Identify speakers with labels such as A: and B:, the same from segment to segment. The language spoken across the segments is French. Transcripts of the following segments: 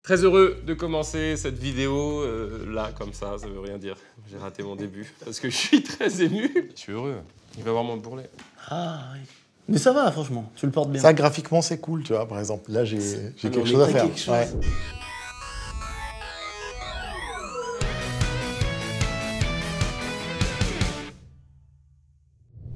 A: Très heureux de commencer cette vidéo là, comme ça veut rien dire. J'ai raté mon début parce que je suis très ému. Je suis heureux, il va voir mon bourrelet.
B: Ah oui. Mais ça va, franchement, tu le portes bien.
C: Ça, graphiquement, c'est cool, tu vois, par exemple. Là, j'ai quelque chose à faire. Ouais.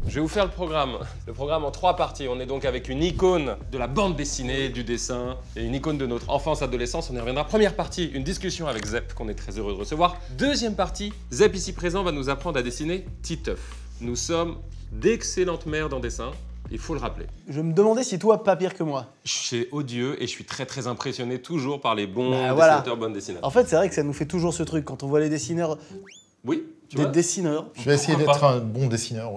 A: Je vais vous faire le programme en 3 parties. On est donc avec une icône de la bande dessinée, du dessin, et une icône de notre enfance-adolescence. On y reviendra. Première partie, une discussion avec Zep, qu'on est très heureux de recevoir. Deuxième partie, Zep, ici présent, va nous apprendre à dessiner Titeuf. Nous sommes d'excellentes mères en dessin, il faut le rappeler.
B: Je me demandais si toi, pas pire que moi.
A: Je suis odieux et je suis très impressionné toujours par les bons
B: voilà.
A: dessinateurs, bonnes dessinateurs.
B: En fait, c'est vrai que ça nous fait toujours ce truc, quand on voit les dessineurs...
A: Oui,
B: des dessineurs.
C: Je vais essayer d'être un bon dessineur.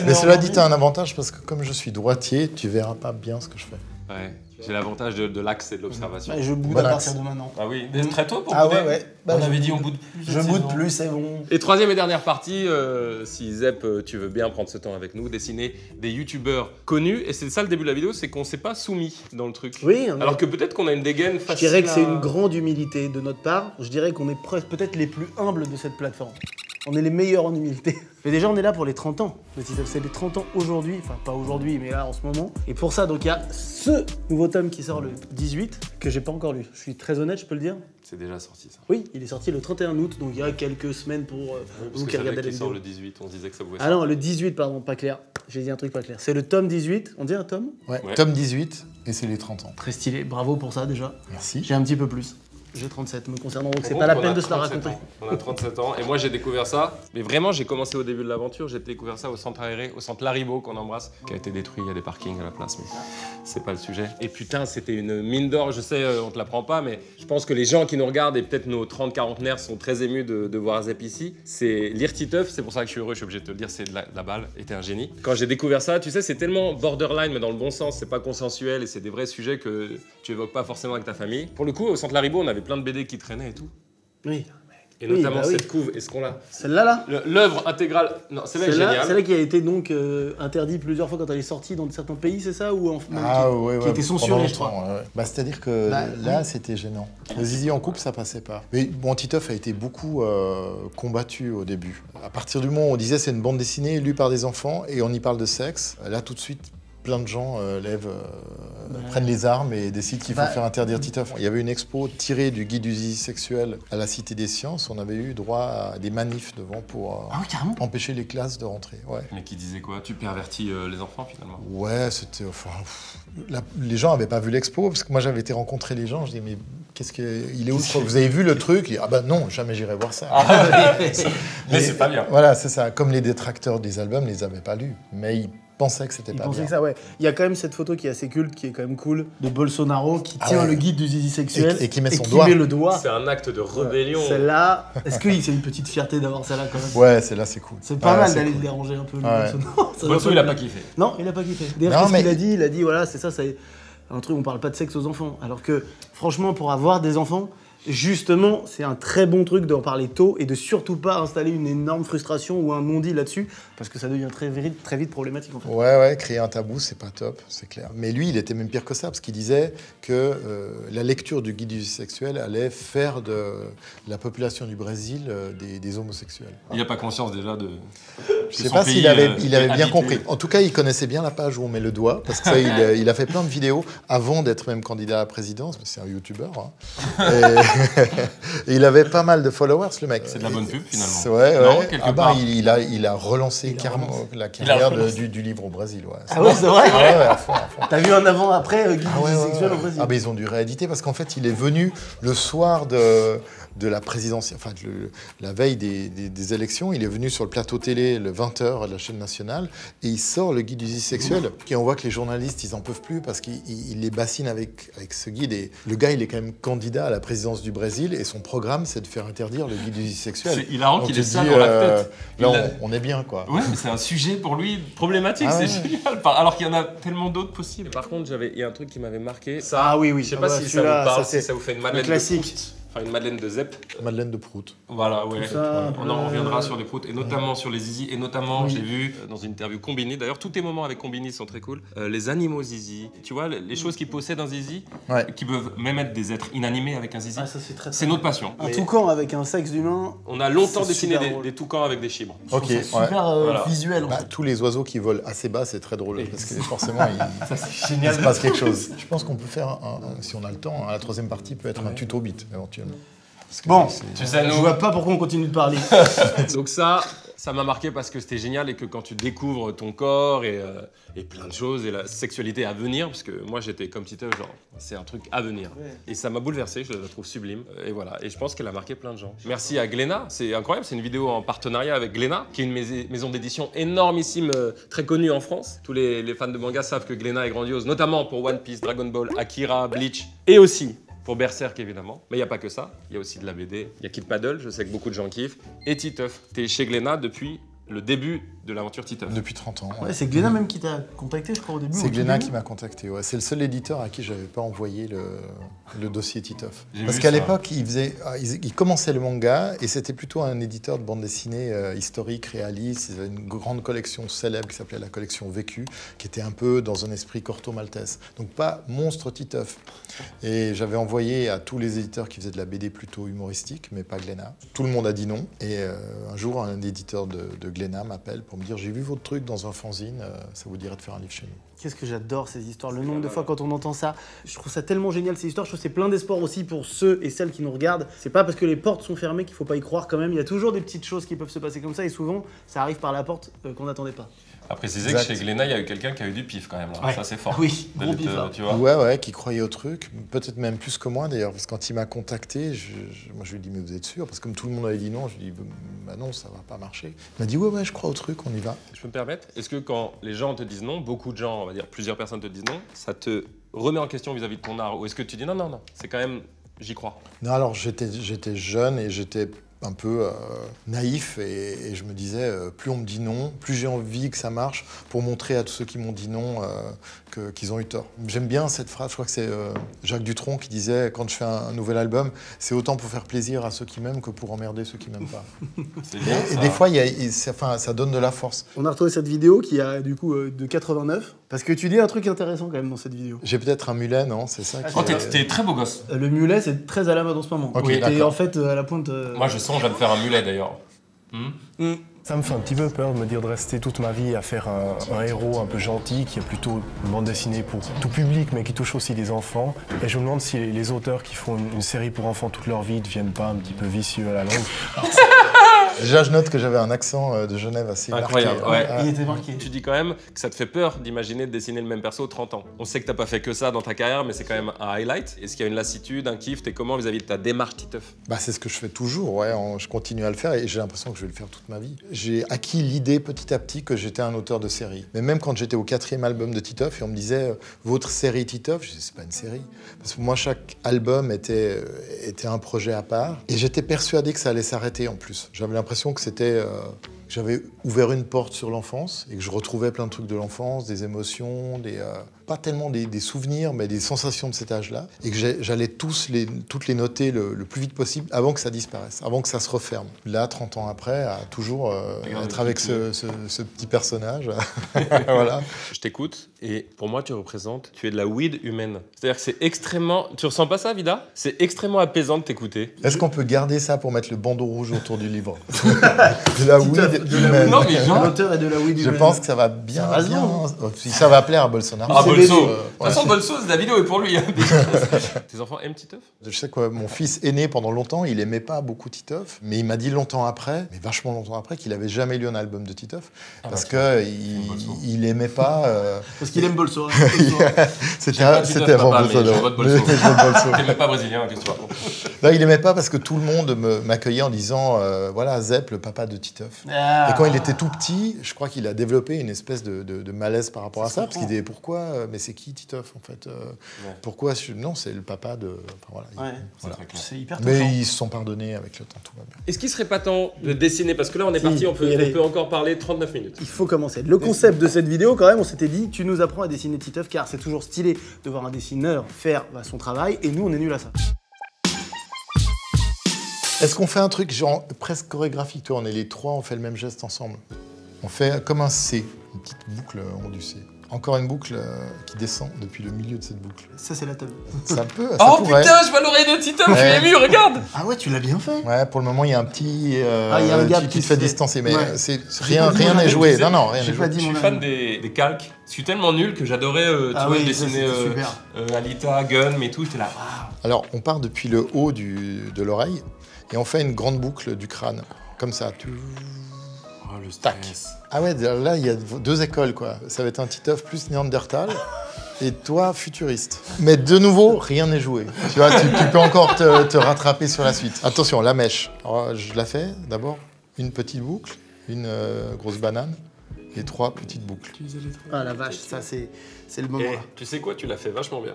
C: Mais cela dit, tu as un avantage parce que comme je suis droitier, tu verras pas bien ce que je fais.
A: Ouais, j'ai l'avantage de l'axe et de l'observation.
B: Bah, je boude
C: Bon
B: à
C: axe.
B: partir de maintenant.
A: Ah oui, très tôt pour
B: Ah
A: bouder.
B: ouais. Bah,
D: On avait dit on boude plus.
B: Je boude plus, c'est bon.
A: Et troisième et dernière partie, si Zep, tu veux bien prendre ce temps avec nous, dessiner des youtubeurs connus. Et c'est ça le début de la vidéo, c'est qu'on s'est pas soumis dans le truc.
B: Oui,
A: Alors que peut-être qu'on a une dégaine
B: je
A: facile.
B: dirais que c'est une grande humilité de notre part. Je dirais qu'on est peut-être les plus humbles de cette plateforme. On est les meilleurs en humilité. Mais déjà, on est là pour les 30 ans. C'est les 30 ans aujourd'hui, enfin pas aujourd'hui, mais là en ce moment. Et pour ça, donc il y a ce nouveau tome qui sort le 18, que j'ai pas encore lu. Je suis très honnête, je peux le dire.
A: C'est déjà sorti ça.
B: Oui, il est sorti le 31 août, donc il y a quelques semaines pour vous qui regardez la vidéo.
A: sort le 18, on disait que ça pouvait
B: Ah non, le 18, pardon, pas clair. J'ai dit un truc pas clair. C'est le tome 18, on dit un tome?
C: Ouais.
A: Ouais.
C: Tome 18, et c'est les 30 ans.
B: Très stylé, bravo pour ça déjà.
C: Merci.
B: J'ai un petit peu plus. J'ai 37 me concernant, donc c'est
A: Bon,
B: pas la
A: on
B: peine
A: a
B: de se la
A: 37
B: raconter.
A: ans. On a 37 ans et moi j'ai découvert ça. Mais vraiment, j'ai commencé au début de l'aventure. J'ai découvert ça au centre aéré, au centre Laribo qu'on embrasse, qui a été détruit. Il y a des parkings à la place, mais c'est pas le sujet. Et putain, c'était une mine d'or. Je sais, on te l'apprend pas, mais je pense que les gens qui nous regardent et peut-être nos 30-40naires sont très émus de voir Zep ici. C'est lire Titeuf, c'est pour ça que je suis heureux. Je suis obligé de te le dire, c'est de la balle. Et t'es un génie. Quand j'ai découvert ça, tu sais, c'est tellement borderline, mais dans le bon sens. C'est pas consensuel et c'est des vrais sujets que tu évoques pas forcément avec ta famille. Pour le coup, au centre Laribo, on avait plein de BD qui traînaient et tout.
B: Oui.
A: Et
B: Oui,
A: notamment
B: bah oui.
A: cette couve, est-ce qu'on l'a?
B: Celle-là, là
A: L'œuvre intégrale, non, celle-là est géniale.
B: Celle-là qui a été donc interdite plusieurs fois quand elle est sortie dans certains pays, c'est ça? Ou qui a été censurée, je crois.
C: Ouais. Bah, c'est-à-dire que
B: Bah,
C: là,
B: oui.
C: c'était gênant. Le zizi en couple, ça passait pas. Mais bon, Titeuf a été beaucoup combattu au début. À partir du moment où on disait c'est une bande dessinée lue par des enfants et on y parle de sexe, là, tout de suite, plein de gens prennent les armes et décident qu'il faut faire interdire Titeuf. Il y avait une expo tirée du guide du zizi sexuel à la Cité des Sciences. On avait eu droit à des manifs devant pour
B: Ah oui, carrément.
C: empêcher les classes de rentrer. Ouais,
A: Mais qui disait quoi? Tu pervertis les enfants finalement?
C: ouais, c'était... Enfin, les gens n'avaient pas vu l'expo, parce que moi j'avais été rencontrer les gens, je dis mais qu'est-ce que... Il est où le truc? Vous avez vu le truc? Il dit, ah bah non, jamais j'irai voir ça.
A: Mais c'est pas bien.
C: Voilà, c'est ça. Comme les détracteurs des albums ne les avaient pas lus, mais ils pensaient que c'était
B: Ils
C: pas
B: pensaient
C: bien.
B: que ça, ouais. Il y a quand même cette photo qui est assez culte, qui est quand même cool, de Bolsonaro qui tient le guide du zizi sexuel
C: Et qui met son doigt.
B: met le doigt.
A: C'est un acte de rébellion.
B: Celle-là, est-ce que c'est une petite fierté d'avoir celle-là quand même?
C: Ouais, c'est là, c'est cool.
B: C'est pas
C: Ouais,
B: mal
C: c'est
B: d'aller
C: cool.
B: le déranger un peu. le
C: Ouais.
B: Bolsonaro. Ça
A: Bolso,
B: va
A: il
B: pas
A: a pas
B: mal.
A: kiffé.
B: Non, il a pas kiffé. D'ailleurs,
C: Non,
B: qu'est-ce qu'il
C: mais-
B: a dit? Il a dit, voilà, c'est ça, c'est un truc, on parle pas de sexe aux enfants. Alors que, franchement, pour avoir des enfants, justement, c'est un très bon truc d'en parler tôt et de surtout pas installer une énorme frustration ou un non-dit là-dessus, parce que ça devient très vite problématique en fait.
C: Ouais, créer un tabou, c'est pas top, c'est clair. Mais lui, il était même pire que ça, parce qu'il disait que la lecture du guide du sexuel allait faire de la population du Brésil des homosexuels.
A: Il a pas conscience déjà de.
C: Je sais pas s'il avait bien compris. En tout cas, il connaissait bien la page où on met le doigt, parce que ça, il a fait plein de vidéos avant d'être même candidat à la présidence, mais c'est un youtubeur. Hein. Et il avait pas mal de followers, le mec.
A: C'est de la bonne pub finalement.
C: Ouais,
A: Non,
C: ouais.
A: quelque
C: Ah bah,
A: part.
C: il a relancé carrément la carrière
A: relancé.
C: du livre au Brésil. Ouais.
B: Ah ouais, c'est vrai?
C: Ah ouais, à fond, à fond.
B: T'as vu un avant-après guide
C: Ah ouais,
B: du
C: ouais,
B: sexuel
C: ouais.
B: au Brésil?
C: Ah bah ils ont dû rééditer parce qu'en fait il est venu le soir de la présidentielle, enfin la veille des élections, il est venu sur le plateau télé le 20h de la chaîne nationale et il sort le guide du zizi sexuel et on voit que les journalistes ils en peuvent plus parce qu'il les bassine avec ce guide et le gars il est quand même candidat à la présidence du Brésil et son programme c'est de faire interdire le guide du zizi sexuel.
A: C'est hilarant
C: Donc
A: qu'il
C: tu
A: ait
C: te
A: ça
C: dis,
A: dans la tête.
C: Là
A: Il a-
C: on est bien quoi.
A: Ouais, mais c'est un sujet pour lui problématique,
C: Ah
A: c'est
C: ouais.
A: génial. Alors qu'il y en a tellement d'autres possibles. Par contre, il y a un truc qui m'avait marqué. Ça,
B: Ah oui, oui.
A: je sais
B: Ah
A: pas
B: bah,
A: si ça vous
B: celui-là,
A: parle,
B: ça, c'est
A: si ça vous fait une
B: le
A: madeleine de
B: classique.
A: Proust. Enfin, une Madeleine de Zep.
C: Madeleine de Prout.
A: Voilà, ouais.
B: ça,
A: On en reviendra sur les proutes, et notamment sur les zizi. Et notamment,
B: Oui.
A: j'ai vu dans une interview Combini, d'ailleurs, tous tes moments avec Combini sont très cool. Les animaux zizi. Tu vois, les choses qui possèdent un zizi,
C: Ouais.
A: qui peuvent même être des êtres inanimés avec un zizi.
B: Ah, ça c'est très.
A: C'est notre passion.
B: Un
A: Mais
B: toucan avec un sexe d'humain.
A: on a longtemps
B: C'est
A: dessiné
B: super drôle.
A: des toucans avec des chibres.
C: Ok,
B: C'est
C: ouais.
B: super
A: Voilà.
B: visuel. En
C: Bah,
B: fait.
C: tous les oiseaux qui volent assez bas, c'est très drôle, parce que forcément,
A: Génial.
C: il se passe quelque chose. Je pense qu'on peut faire, si on a le temps, la troisième partie peut être un tuto bit, éventuellement. Parce que
B: Bon.
A: Tu sais,
B: Je
A: nous.
B: vois pas pourquoi on continue de parler.
A: Donc ça m'a marqué parce que c'était génial et que quand tu découvres ton corps et plein de choses et la sexualité à venir, parce que moi j'étais comme Titeuf, genre c'est un truc à venir.
B: Ouais.
A: Et ça m'a bouleversé, je la trouve sublime. Et voilà, et je pense qu'elle a marqué plein de gens. Merci à Glénat, c'est incroyable, c'est une vidéo en partenariat avec Glénat, qui est une maison d'édition énormissime, très connue en France. Tous les fans de manga savent que Glénat est grandiose, notamment pour One Piece, Dragon Ball, Akira, Bleach, et aussi pour Berserk évidemment, mais il n'y a pas que ça, il y a aussi de la BD, il y a Kid Paddle, je sais que beaucoup de gens kiffent, et Titeuf. T'es chez Glénat depuis le début de l'aventure Titeuf.
C: Depuis 30 ans.
B: Ouais, c'est Glénat même qui t'a contacté, je crois, au début.
C: C'est
B: au tout
C: Glénat
B: début.
C: qui m'a contacté. Ouais. C'est le seul éditeur à qui j'avais pas envoyé le dossier Titeuf.
A: J'ai
C: Parce
A: vu
C: qu'à
A: ça.
C: l'époque, il commençait le manga et c'était plutôt un éditeur de bande dessinée historique, réaliste. Ils avaient une grande collection célèbre qui s'appelait la collection Vécu, qui était un peu dans un esprit Corto Maltese. Donc pas monstre Titeuf. Et j'avais envoyé à tous les éditeurs qui faisaient de la BD plutôt humoristique, mais pas Glénat. Tout le monde a dit non. Et un jour, un éditeur de Glénat m'appelle pour me dire « J'ai vu votre truc dans un fanzine, ça vous dirait de faire un livre chez nous ».
B: Qu'est-ce que j'adore ces histoires. Le nombre de fois quand on entend ça, je trouve ça tellement génial ces histoires. Je trouve que c'est plein d'espoir aussi pour ceux et celles qui nous regardent. C'est pas parce que les portes sont fermées qu'il faut pas y croire quand même. Il y a toujours des petites choses qui peuvent se passer comme ça et souvent ça arrive par la porte qu'on n'attendait pas.
A: À préciser que
C: Exact.
A: chez Glénat, il y a eu quelqu'un qui a eu du pif quand même. Là.
B: Ouais.
A: Ça, c'est fort.
B: Oui, gros
A: D'être,
B: pif là.
A: tu vois.
C: Ouais, qui croyait au truc, peut-être même plus que moi d'ailleurs, parce que quand il m'a contacté, moi je lui ai dit mais vous êtes sûr? Parce que comme tout le monde avait dit non, je lui ai dit bah non, ça va pas marcher. Il m'a dit ouais, je crois au truc, on y va.
A: Je peux me permettre? Est-ce que quand les gens te disent non, beaucoup de gens, on va dire plusieurs personnes te disent non, ça te remet en question vis-à-vis de ton art? Ou est-ce que tu dis non, c'est quand même, j'y crois?
C: Non, alors j'étais jeune et j'étais un peu naïf et je me disais plus on me dit non, plus j'ai envie que ça marche pour montrer à tous ceux qui m'ont dit non qu'ils ont eu tort. J'aime bien cette phrase, je crois que c'est Jacques Dutronc qui disait quand je fais un nouvel album, c'est autant pour faire plaisir à ceux qui m'aiment que pour emmerder ceux qui m'aiment pas.
A: C'est bien,
C: Et
A: ça.
C: des fois, ça donne de la force.
B: On a retrouvé cette vidéo qui a du coup de 89 parce que tu dis un truc intéressant quand même dans cette vidéo.
C: J'ai peut-être un mulet, non? C'est ça qui
A: Oh,
C: est-
A: t'es très beau gosse.
B: Le mulet c'est très à la mode en ce moment.
C: Ok,
B: Et
C: d'accord.
B: en fait à la pointe.
A: Moi, je songe à me faire un mulet d'ailleurs.
D: Ça me fait un petit peu peur de me dire de rester toute ma vie à faire un héros un peu gentil qui est plutôt une bande dessinée pour tout public mais qui touche aussi les enfants. Et je me demande si les auteurs qui font une série pour enfants toute leur vie ne deviennent pas un petit peu vicieux à la longue.
C: Déjà, je note que j'avais un accent de Genève assez
A: Incroyable,
C: marqué.
A: ouais.
C: Ah,
B: Il était marqué.
A: Tu dis quand même que ça te fait peur d'imaginer de dessiner le même perso 30 ans. On sait que t'as pas fait que ça dans ta carrière, mais c'est quand même un highlight. Est-ce qu'il y a une lassitude, un kiff? T'es comment vis-à-vis de ta démarche Titeuf?
C: Bah, c'est ce que je fais toujours, ouais. Je continue à le faire et j'ai l'impression que je vais le faire toute ma vie. J'ai acquis l'idée petit à petit que j'étais un auteur de série. Mais même quand j'étais au 4e album de Titeuf et on me disait votre série Titeuf, je disais c'est pas une série. Parce que moi, chaque album était un projet à part et j'étais persuadé que ça allait s'arrêter en plus. J'avais l'impression que c'était. J'avais ouvert une porte sur l'enfance et que je retrouvais plein de trucs de l'enfance, des émotions, pas tellement des souvenirs, mais des sensations de cet âge-là. Et que j'allais toutes les noter le plus vite possible avant que ça disparaisse, avant que ça se referme. Là, 30 ans après, à toujours être avec ce petit personnage. Voilà.
A: Je t'écoute et pour moi, tu es de la weed humaine. C'est-à-dire que c'est extrêmement. Tu ressens pas ça, Vida? C'est extrêmement apaisant de t'écouter.
C: Est-ce qu'on peut garder ça pour mettre le bandeau rouge autour du livre? De la weed humaine.
A: Non, mais genre.
B: L'auteur est de la weed
C: Je
B: humaine.
C: pense que ça va bien.
B: Ça va se
C: bien.
B: vendre.
C: Ça va plaire à Bolsonaro.
A: Ah,
B: C'est
A: Bolso.
B: BD.
A: De toute façon, Bolso, la vidéo est pour lui. Hein. Tes enfants aiment Titeuf?
C: Je sais que mon fils aîné, pendant longtemps, il aimait pas beaucoup Titeuf, mais il m'a dit longtemps après, mais vachement longtemps après, qu'il avait jamais lu un album de Titeuf parce que il aimait pas.
B: Parce qu'il aime Bolso. hein.
C: C'était
A: J'aime pas Titeuf,
C: avant
A: papa, mais
C: Bolsonaro.
A: je vote Bolso.
C: Mais je vote Bolso.
A: T'es même pas brésilien, qu'est-ce que tu racontes?
C: Non, il aimait pas parce que tout le monde m'accueillait en disant voilà Zep, le papa de Titeuf.
B: Ah.
C: Et quand il était tout petit, je crois qu'il a développé une espèce de malaise par rapport à ça, parce qu'il disait pourquoi, mais c'est qui Titeuf en fait Pourquoi non, c'est le papa de. Enfin, voilà.
B: Ouais.
C: Voilà.
A: Très clair.
B: C'est hyper
C: Mais
B: touchant.
C: ils se sont pardonnés avec le temps, tout va bien.
A: Est-ce qu'il serait pas temps de dessiner? Parce que là, on est
B: Si,
A: parti, on
B: faut y aller.
A: peut encore parler 39 minutes.
B: Il faut commencer. Le concept de cette vidéo, quand même, on s'était dit, tu nous apprends à dessiner Titeuf, car c'est toujours stylé de voir un dessineur faire son travail, et nous, on est nuls à ça.
C: Est-ce qu'on fait un truc genre presque chorégraphique? Toi, on est les trois, on fait le même geste ensemble. On fait comme un C, une petite boucle en haut du C. Encore une boucle qui descend depuis le milieu de cette boucle.
B: Ça, c'est la table.
C: Ça peut, ça
A: Oh
C: pourrait.
A: putain, je vois l'oreille de Titeuf, je suis ému, regarde.
B: Ah ouais, tu l'as bien fait.
C: Ouais, pour le moment, il y a un petit...
B: il y a un gap
C: tu
B: qui
C: te fais
B: se fait.
C: distancer, mais
B: Ouais.
C: rien
B: pas dit mon
C: n'est
B: avis,
C: joué.
B: tu sais.
C: Non, non, rien
B: J'ai
C: n'est
B: pas
C: joué.
B: dit
A: Je
B: mon
A: suis fan
B: avis.
A: des calques. Je suis tellement nul que j'adorais
B: Ah
A: tu vois,
B: oui,
A: dessiner
B: ça, c'était super.
A: Alita, Gun, mais tout. J'étais là, waouh.
C: Alors, on part depuis le haut de l'oreille et on fait une grande boucle du crâne. Comme ça.
A: Oh, le
C: Tac.
A: stress.
C: Ah ouais, là, il y a deux écoles, quoi. Ça va être un Titeuf plus Néandertal et toi, futuriste. Mais de nouveau, rien n'est joué. Tu vois, tu peux encore te rattraper sur la suite. Attention, la mèche. Alors, je la fais d'abord. Une petite boucle, une grosse banane et 3 petites boucles.
B: Ah la vache, ça c'est le moment
A: Et
B: là.
A: tu sais quoi, tu l'as fait vachement bien.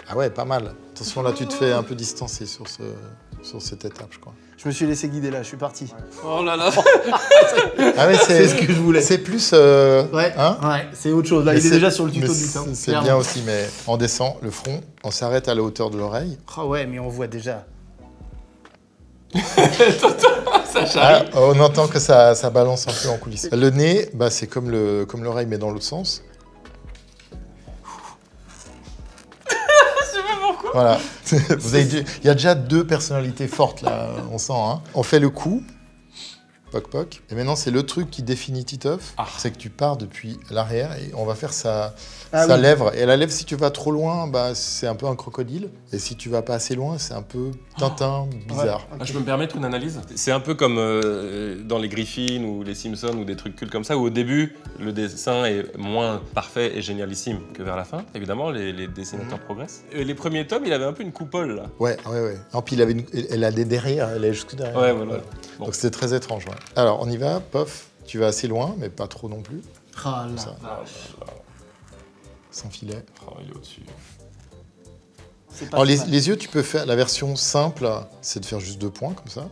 C: Ah ouais, pas mal. Attention, là, tu te fais un peu distancer sur cette étape, je crois.
B: Je me suis laissé guider là, je suis parti.
A: Oh là là.
C: Ah ouais,
B: C'est ce que je voulais.
C: C'est plus...
B: Ouais,
C: hein
B: ouais, c'est autre chose. Là,
C: Mais
B: il est
C: c'est-
B: déjà sur le tuto
C: mais
B: du temps.
C: C'est bien aussi, mais on descend le front, on s'arrête à la hauteur de l'oreille.
B: Ah ouais, mais on voit déjà.
A: Ça
C: Ah,
A: j'arrive.
C: on entend que ça balance un peu en coulisses. Le nez, bah, c'est comme l'oreille, mais dans l'autre sens. Voilà. Il y a déjà 2 personnalités fortes, là, on sent. Hein. On fait le coup. Poc poc. Et maintenant, c'est le truc qui définit Titeuf.
A: Ah.
C: C'est que tu pars depuis l'arrière et on va faire sa
B: Ah oui.
C: lèvre. Et la lèvre, si tu vas trop loin, bah, c'est un peu un crocodile. Et si tu vas pas assez loin, c'est un peu Tintin, bizarre.
A: Ah, je peux me permettre une analyse? C'est un peu comme dans les Griffins ou les Simpsons ou des trucs cultes comme ça, où au début, le dessin est moins parfait et génialissime que vers la fin. Évidemment, les dessinateurs progressent. Et les premiers tomes, il avait un peu une coupole, là.
C: Ouais. Non, puis elle a des derrière, elle est jusque derrière.
A: Ouais, voilà. Bon.
C: Donc c'était très étrange. Ouais. Alors, on y va, pof. Tu vas assez loin, mais pas trop non plus.
B: Ah là.
C: Ça. Sans filet.
A: Oh, il est au-dessus.
B: C'est pas
C: Alors,
B: si mal.
C: les yeux, tu peux faire la version simple, c'est de faire juste 2 points comme ça.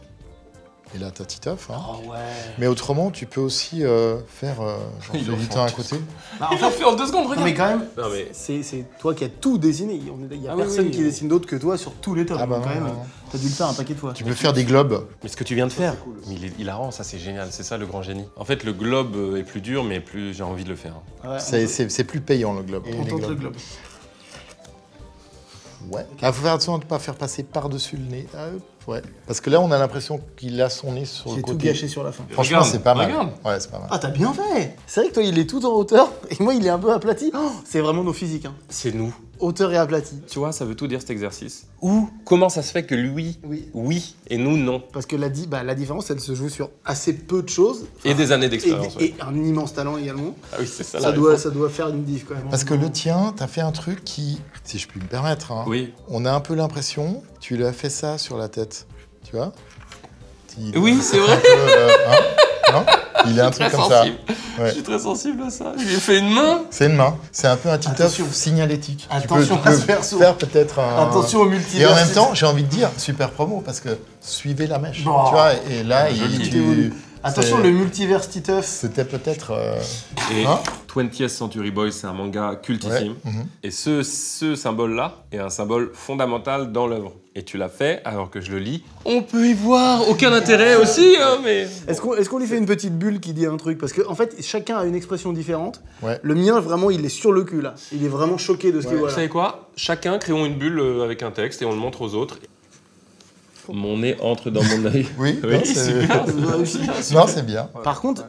C: Et là, t'as Titeuf. Hein.
B: Oh ouais.
C: Mais autrement, tu peux aussi faire genre,
A: Ils
C: fais
A: en
C: du
A: font
C: teint à
A: tous.
C: côté.
B: Bah, en
A: Il l'a
B: fait,
A: fait en 2 secondes,
B: non,
A: regarde.
B: mais quand même,
A: Non, mais...
B: c'est toi qui as tout dessiné. Il y a
A: Ah oui,
B: personne
A: oui,
B: qui
A: oui.
B: dessine d'autre que toi sur tous les tomes.
C: Ah bah
B: Donc, quand
C: non,
B: même,
C: non, non.
B: t'as dû le faire un paquet de fois.
C: Tu peux faire des globes.
A: Mais ce que tu viens de faire, mais il est hilarant, ça c'est génial, c'est ça le grand génie. En fait, le globe est plus dur, mais plus j'ai envie de le faire.
B: Ouais,
C: C'est plus payant, le globe.
B: on tente le globe.
C: Ouais. Ah, faut faire attention de ne pas faire passer par-dessus le nez. Ah, hop, ouais. Parce que là, on a l'impression qu'il a son nez sur le
B: J'ai tout
C: côté.
B: gâché sur la fin.
C: Franchement,
A: Regarde,
C: c'est pas mal.
A: regarde.
C: Ouais, c'est pas mal.
B: Ah, t'as bien fait. C'est vrai que toi, il est tout en hauteur et moi, il est un peu aplati. Oh, c'est vraiment nos physiques. Hein.
A: C'est nous.
B: Hauteur et aplati.
A: Tu vois, ça veut tout dire cet exercice. Ou comment ça se fait que lui,
B: Oui.
A: oui, et nous, non.
B: Parce que la différence, elle se joue sur assez peu de choses.
A: Et des années
B: Et,
A: d'expérience. ouais.
B: et un immense talent également.
A: Ah oui, c'est ça,
B: Ça
A: la
B: doit,
A: réponse.
B: ça doit faire une diff quand même.
C: Parce que le tien, t'as fait un truc qui, si je puis me permettre, hein,
A: Oui.
C: on a un peu l'impression, tu lui as fait ça sur la tête. Tu vois
A: Oui, c'est vrai.
C: Un peu, hein non Il est un truc
A: Très
C: comme ça.
A: sensible.
C: Ouais.
A: Je suis très sensible à ça. Je lui ai fait une main.
C: C'est une main. C'est un peu un Titeuf
B: Attention.
C: signalétique.
B: Attention
C: tu peux
B: à ce perso.
C: faire peut-être un...
B: Attention au
C: Et
B: multivers.
C: en même temps, j'ai envie de dire, super promo, parce que suivez la mèche.
B: Bon.
C: Tu vois, et là,
A: Joli.
B: Attention,
C: c'est-
B: le multivers Titeuf.
C: C'était peut-être...
A: Et
C: Hein
A: 20th Century Boys, c'est un manga cultissime.
C: Ouais, mhm.
A: Et ce symbole-là est un symbole fondamental dans l'œuvre. Et tu l'as fait alors que je le lis. On peut y voir aucun intérêt aussi, hein, mais.
B: Est-ce qu'on lui fait une petite bulle qui dit un truc? Parce qu'en fait, chacun a une expression différente.
C: Ouais.
B: Le mien, vraiment, il est sur le cul là. Il est vraiment choqué de ce qu'il voit
A: Vous
B: là.
A: savez quoi? Chacun créons une bulle avec un texte et on le montre aux autres. Mon nez entre dans mon œil.
C: Oui,
A: Oui,
C: non, c'est-
A: super.
B: Vous avez réussi.
C: Non, c'est bien.
B: Par contre,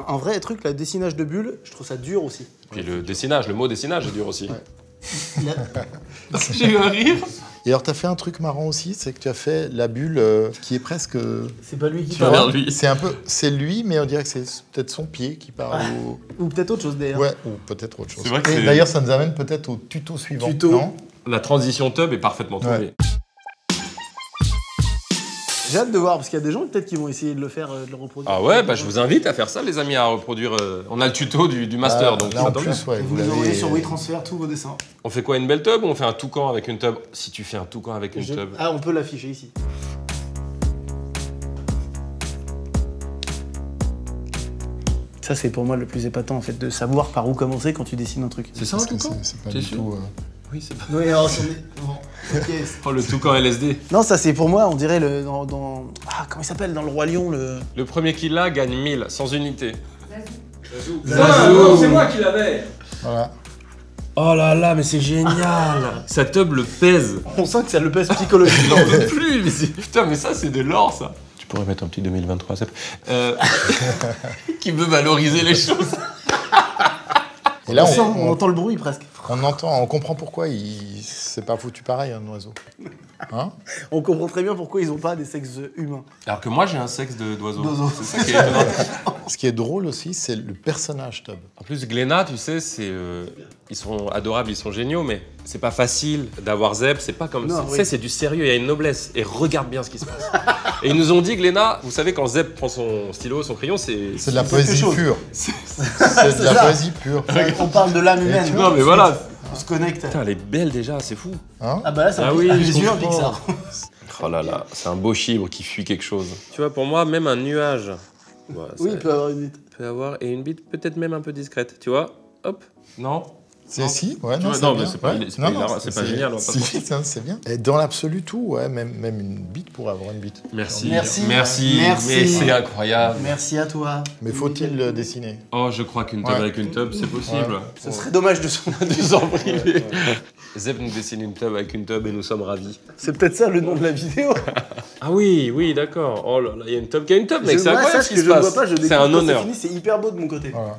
B: un vrai truc, le dessinage de bulles, je trouve ça dur aussi.
A: Puis le dessinage, le mot dessinage est dur aussi.
B: Il a-
A: J'ai eu un rire.
C: Et alors, tu as fait un truc marrant aussi, c'est que tu as fait la bulle qui est presque...
B: C'est pas lui qui
A: Tu
B: parle.
A: regardes lui.
C: C'est un peu... C'est lui, mais on dirait que c'est peut-être son pied qui parle au...
B: Ou peut-être autre chose d'ailleurs.
C: Ouais, ou peut-être autre chose.
A: C'est vrai que
C: Et
A: c'est-
C: d'ailleurs, ça nous amène peut-être au tuto suivant.
B: Tuto.
C: Non
A: La transition tub est parfaitement trouvée.
B: J'ai hâte de voir, parce qu'il y a des gens peut-être qui vont essayer de le faire, de le reproduire.
A: Ah ouais, bah je vous invite à faire ça, les amis, à reproduire. On a le tuto du master,
C: Ah,
A: donc
C: là,
A: ça
C: en
A: tombe bien.
C: plus, ouais,
B: Vous
C: vous
B: aurez
C: l'avez...
B: sur WeTransfer tous vos dessins.
A: On fait quoi, une belle tub ou on fait un toucan avec une tub? Si tu fais un toucan avec une tub.
B: Ah, on peut l'afficher ici. Ça, c'est pour moi le plus épatant en fait, de savoir par où commencer quand tu dessines un truc.
A: C'est ça un
C: Parce que
A: toucan?
C: c'est pas
A: T'es
C: du
A: sûr
C: tout...
A: Oui, c'est pas.
B: Oui, alors, bon, ok.
A: Oh, le toucan LSD.
B: Non, ça c'est pour moi, on dirait Ah, comment il s'appelle dans le Roi Lion le.
A: Le premier qui l'a gagne 1000, sans unité.
E: Non, c'est moi qui l'avais.
C: Voilà.
A: Oh là là, mais c'est génial. Sa tub le pèse.
B: On sent que ça le pèse psychologiquement.
A: J'en peux plus, mais putain, mais ça, c'est de l'or, ça. Tu pourrais mettre un petit 2023, Seb. Qui veut valoriser les choses.
C: Et là,
B: on entend le bruit presque.
C: on comprend pourquoi il s'est pas foutu pareil, un oiseau. Hein?
B: On comprend très bien pourquoi ils n'ont pas des sexes humains.
A: Alors que moi, j'ai un sexe d'oiseau.
B: D'oiseau.
A: C'est ça qui est étonnant.
C: Ce qui est drôle aussi, c'est le personnage Tub.
A: En plus, Glénat, tu sais, ils sont adorables, ils sont géniaux, mais c'est pas facile d'avoir Zeb, c'est pas comme
B: Non,
A: tu
B: oui.
A: sais, c'est du sérieux, il y a une noblesse. Et regarde bien ce qui se passe. Et ils nous ont dit, Glénat, vous savez, quand Zeb prend son stylo, son crayon, c'est
C: C'est de la
B: quelque
C: poésie
B: chose.
C: pure.
A: c'est-
C: C'est de la
B: ça.
C: poésie pure.
B: On parle de l'âme humaine.
A: Non, mais voilà.
B: On se connecte.
A: Putain, elle est belle déjà, c'est fou.
C: Hein?
B: Ah bah là, ça
A: Ah
B: me
A: oui,
B: fait
A: je
B: les yeux un
A: comprends.
B: Pixar.
A: Oh là là, c'est un beau chibre qui fuit quelque chose. Tu vois, pour moi, même un nuage. Voilà,
B: Oui,
A: ça
B: il peut avoir une bite.
A: peut avoir, et une bite peut-être même un peu discrète, tu vois. Hop. Non.
C: C'est si, ouais,
A: Tu
C: non,
A: vois,
C: c'est
A: non,
C: bien.
A: mais c'est pas-
C: Ouais.
A: c'est pas
C: Non, non,
A: hilarant, c'est pas génial, on va pas
C: si,
A: se
C: c'est bien. Et dans l'absolu, tout, ouais, même une bite pourrait avoir une bite.
A: Merci.
B: Merci.
A: Merci.
B: Merci.
A: Mais c'est incroyable.
B: Merci à toi.
C: Mais faut-il le dessiner?
A: Oh, je crois qu'une tub
C: Ouais.
A: avec une tub, c'est possible.
B: Ce serait dommage de son.
A: Du sang privé. Zeb nous dessine une tub avec une tub et nous sommes ravis.
B: C'est peut-être ça le nom de la vidéo.
A: Ah oui, oui, d'accord. Oh là là, il y a une tub qui a une tub, mec, c'est incroyable
B: ça,
A: ce
B: que
A: qui
B: je
A: se
B: ne vois
A: passe.
B: pas, je
A: C'est
B: découvre
A: un
B: quand
A: honneur.
B: fini, c'est hyper beau de mon côté.
C: Voilà.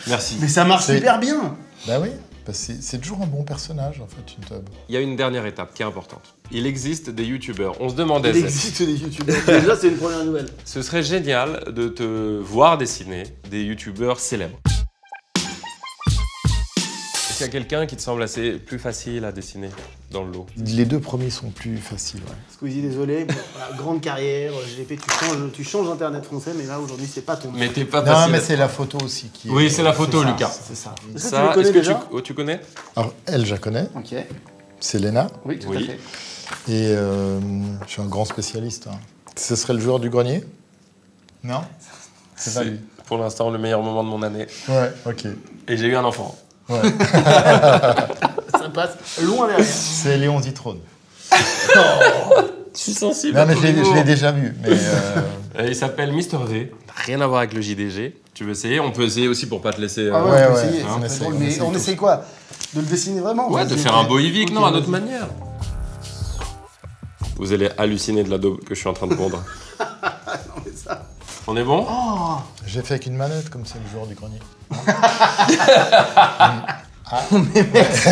A: Merci.
B: Mais ça marche
C: C'est-
B: super bien.
C: Bah oui, parce que c'est toujours un bon personnage, en fait, une tub.
A: Il y a une dernière étape qui est importante. Il existe des youtubeurs. On se demandait,
B: Il
A: Zeb,
B: existe des youtubeurs. Déjà, c'est une première nouvelle.
A: ce serait génial de te voir dessiner des youtubeurs célèbres. Est-ce qu'il y a quelqu'un qui te semble assez plus facile à dessiner dans le lot?
C: Les deux premiers sont plus faciles, ouais.
B: Squeezie, désolé. mais voilà, grande carrière, GP, tu changes Internet français, mais là, aujourd'hui, c'est pas ton.
A: Mais t'es pas
C: Non,
A: facile.
C: mais
A: à-
C: c'est la photo aussi qui est...
A: Oui, c'est la photo,
C: ça,
A: Lucas.
C: C'est ça.
B: Est-ce que tu
A: Ça,
B: les connais
A: est-ce que
B: déjà
A: tu connais?
C: Alors, elle, je la connais.
B: Ok.
C: C'est Léna.
B: Oui, tout
A: Oui.
B: à fait.
C: Et je suis un grand spécialiste. Hein. Ce serait le joueur du grenier? Non? C'est pas lui.
A: Pour l'instant le meilleur moment de mon année.
C: Ouais, ok.
A: Et j'ai eu un enfant.
C: Ouais.
B: Ça passe loin derrière.
C: C'est Léon Zitrone.
A: Je suis sensible.
C: Non, mais je l'ai déjà vu. Mais
A: Il s'appelle Mister V. Rien à voir avec le JDG. Tu veux essayer? On peut essayer aussi pour pas te laisser.
B: Ah
C: ouais,
B: ouais, on peut
C: ouais,
B: essayer.
C: on
B: c'est très
C: essaye,
B: drôle,
C: on
B: mais
C: essaye
B: on
C: tous.
B: essaye quoi? De le dessiner vraiment?
A: Ouais, de
B: Vas-y,
A: faire
B: ok.
A: un boïvique,
B: Ok,
A: non, à notre
B: vas-y.
A: manière. Vous allez halluciner de la daube que je suis en train de pondre.
B: Non, mais ça.
A: On est bon?
B: Oh,
C: j'ai fait avec une manette, comme c'est le joueur du grenier.
B: mais merci.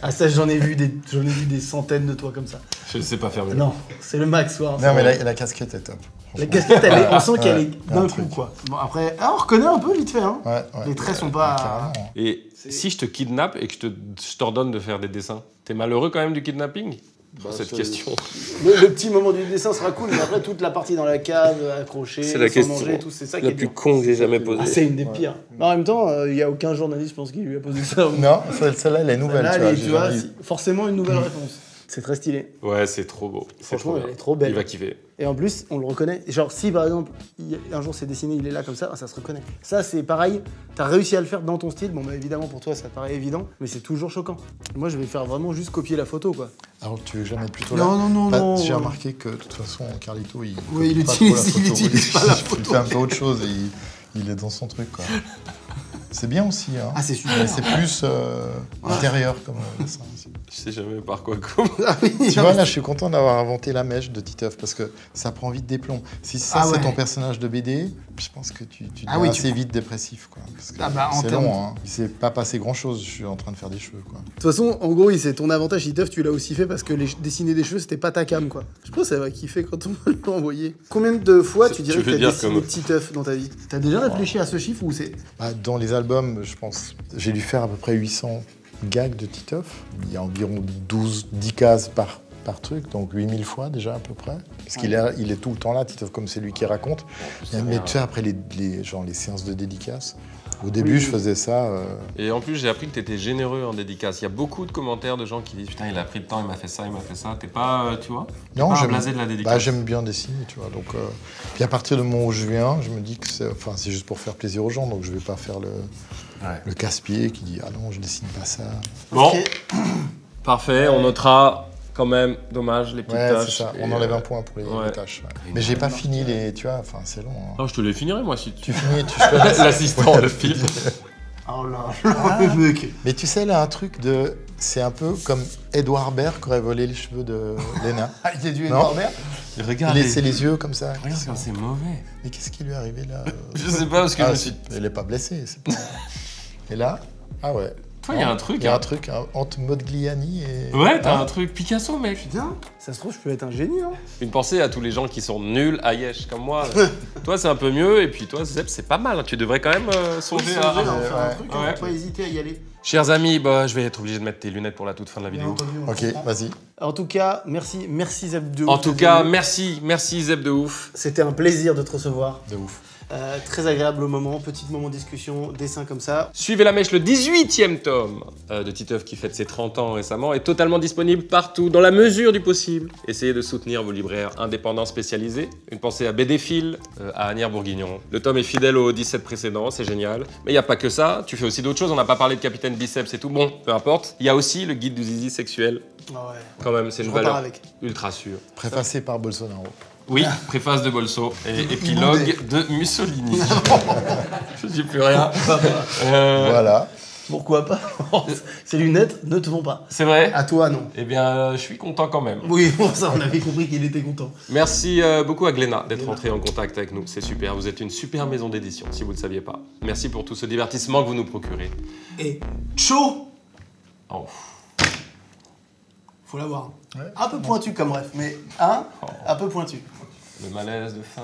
B: Ah, ça, j'en ai vu des centaines de toi comme ça.
A: Je sais pas faire mieux.
B: Non, c'est le max, quoi.
C: Non, mais la casquette est top.
B: La casquette, on sent qu'elle
C: Ouais,
B: est
C: un
B: d'un coup,
C: truc.
B: quoi. Bon, après, on reconnaît un peu vite fait, hein.
C: Ouais, ouais.
B: Les traits sont pas.
C: Carrément, hein.
A: Et si je te kidnappe et que je t'ordonne de faire des dessins, t'es malheureux quand même du kidnapping? Cette question.
B: Le petit moment du dessin sera cool, mais après, toute la partie dans la cave, accrochée,
A: C'est la
B: sans
A: question
B: manger, tout, c'est ça qui
A: La
B: est
A: plus
B: dur.
A: con que j'ai jamais
B: Ah,
A: posée.
B: c'est une des pires. Mais en même temps, il n'y a aucun journaliste, je pense, qui lui a posé ça.
C: Non, celle-là, elle est nouvelle,
B: Là,
C: tu vois.
B: tu
C: j'ai
B: vois,
C: jamais eu.
B: forcément une nouvelle réponse. C'est très stylé.
A: Ouais, c'est trop beau. C'est
B: Franchement,
A: trop
B: elle
A: bien.
B: est trop belle.
A: Il va kiffer.
B: Et en plus, on le reconnaît. Genre, si par exemple, un jour c'est dessiné, il est là comme ça, ça se reconnaît. Ça, c'est pareil, t'as réussi à le faire dans ton style. Bon, bah évidemment, pour toi, ça paraît évident, mais c'est toujours choquant. Moi, je vais faire vraiment juste copier la photo, quoi.
C: Alors, tu veux jamais plutôt
B: Non,
C: là
B: non, non,
C: Bah,
B: non.
C: J'ai remarqué que, de toute façon, Carlito, il
B: Oui, il
C: pas
B: utilise-
C: trop la
B: il
C: photo.
B: utilise pas la
C: Il
B: photo.
C: fait un peu autre chose et il est dans son truc, quoi. C'est bien aussi, hein.
B: Ah, c'est super.
C: Mais c'est plus intérieur comme dessin aussi.
A: Je sais jamais par quoi couper.
B: Ah oui,
C: Tu vois, là, je suis content d'avoir inventé la mèche de Titeuf parce que ça prend vite des plombs. Si ça,
B: Ah ouais.
C: c'est ton personnage de BD, je pense que tu
B: Ah
C: deviens
B: oui,
C: assez vite dépressif, quoi. Parce que
B: Ah bah, en
C: c'est
B: termes-
C: long, hein. Il s'est pas passé grand-chose, je suis en train de faire des cheveux, quoi.
B: De toute façon, en gros, c'est ton avantage, Titeuf, tu l'as aussi fait parce que dessiner des cheveux, c'était pas ta cam, quoi. Je pense que ça va kiffer quand on va l'envoyer. Combien de fois tu dirais
A: Tu
B: que
A: veux
B: t'as
A: dire
B: dessiné
A: comme-
B: Titeuf dans ta vie? T'as déjà réfléchi à ce chiffre ou c'est...
C: Bah, dans les albums, je pense, j'ai dû faire à peu près 800 gags de Titeuf. Il y a environ 10 cases par truc, donc 8000 fois déjà à peu près. Parce qu'il est tout le temps là, Titeuf, comme c'est lui qui raconte. Mais tu sais, après les séances de dédicaces, au début, je faisais ça.
A: Et en plus, j'ai appris que t'étais généreux en dédicace. Il y a beaucoup de commentaires de gens qui disent putain, il a pris le temps, il m'a fait ça, il m'a fait ça. T'es pas, tu vois?
C: Non,
A: pas
C: j'aime
A: blasé de la dédicace.
C: bah, j'aime bien dessiner, tu vois. Donc, puis à partir du moment où je viens, je me dis que c'est juste pour faire plaisir aux gens, donc je vais pas faire Le casse-pied qui dit ah non, je dessine pas ça.
A: Bon,
B: Ok.
A: parfait, on notera quand même, dommage, les petites
C: Ouais,
A: tâches.
C: c'est ça.
A: Et,
C: On enlève un point pour les
A: ouais.
C: tâches. Ouais. Mais j'ai pas fini les. Tu vois, enfin, c'est long. Hein.
A: Non, je te les finirai, moi, si
C: Tu finis, tu choisis.
A: L'assistant de Phil.
B: Oh là, le mec.
C: Mais tu sais, là, un truc de. C'est un peu comme Edouard Baird qui aurait volé les cheveux de Léna.
B: Ah, il a dû
C: Non.
B: Edouard Baird.
C: Il
A: Regarde,
C: laissait les yeux comme ça.
A: regarde comme c'est mauvais.
C: Mais qu'est-ce qui lui est arrivé là
A: Je sais pas, parce que je me suis...
C: Elle est pas blessée. C'est pas... Et là, ah ouais.
A: Toi, il y a un truc.
C: Il y a
A: hein.
C: un truc entre Modigliani et.
A: Ouais, t'as
C: Hein
A: un truc Picasso, mec.
B: Putain, ça se trouve, je peux être un génie, hein.
A: Une pensée à tous les gens qui sont nuls à Yesh, comme moi. Toi, c'est un peu mieux, et puis toi, Zeb, c'est pas mal. Tu devrais quand même songer
B: Oui,
A: à...
B: ça veut dire, on fait un truc, on va
A: Ouais.
B: pas hésiter à y aller.
A: Chers amis, bah, je vais être obligé de mettre tes lunettes pour la toute fin de la
B: Bien
A: vidéo.
B: entendu, on
C: Ok,
B: comprend.
C: vas-y.
B: En tout cas, merci Zeb de
A: En
B: ouf
A: tout
B: d'être
A: cas,
B: venu.
A: merci Zeb de ouf.
B: C'était un plaisir de te recevoir.
C: De ouf.
B: Très agréable moment, petit moment discussion, dessin comme ça.
A: Suivez la mèche, le 18e tome de Titeuf qui fête ses 30 ans récemment est totalement disponible partout, dans la mesure du possible. Essayez de soutenir vos libraires indépendants spécialisés. Une pensée à BDphil, à Agnières Bourguignon. Le tome est fidèle aux 17 précédents, c'est génial. Mais il n'y a pas que ça, tu fais aussi d'autres choses, on n'a pas parlé de Capitaine Biceps et tout, bon, peu importe. Il y a aussi le guide du zizi sexuel,
B: Ah ouais.
A: quand même, c'est
B: Je
A: une
B: repars
A: valeur
B: avec.
A: ultra sûre.
C: Préfacé par Bolsonaro.
A: Oui, préface de Bolso et épilogue de Mussolini. Je dis plus rien.
C: Voilà.
B: Pourquoi pas? Ces lunettes ne te vont pas.
A: C'est vrai?
B: À toi, non.
A: Eh bien, je suis content quand même.
B: Oui, bon, ça, on avait compris qu'il était content.
A: Merci beaucoup à Glénat d'être entré en contact avec nous. C'est super. Vous êtes une super maison d'édition, si vous ne le saviez pas. Merci pour tout ce divertissement que vous nous procurez.
B: Et chaud,
A: Oh.
B: faut l'avoir.
C: Ouais.
B: Un peu pointu comme ref, mais un peu pointu.
A: Le malaise de fin.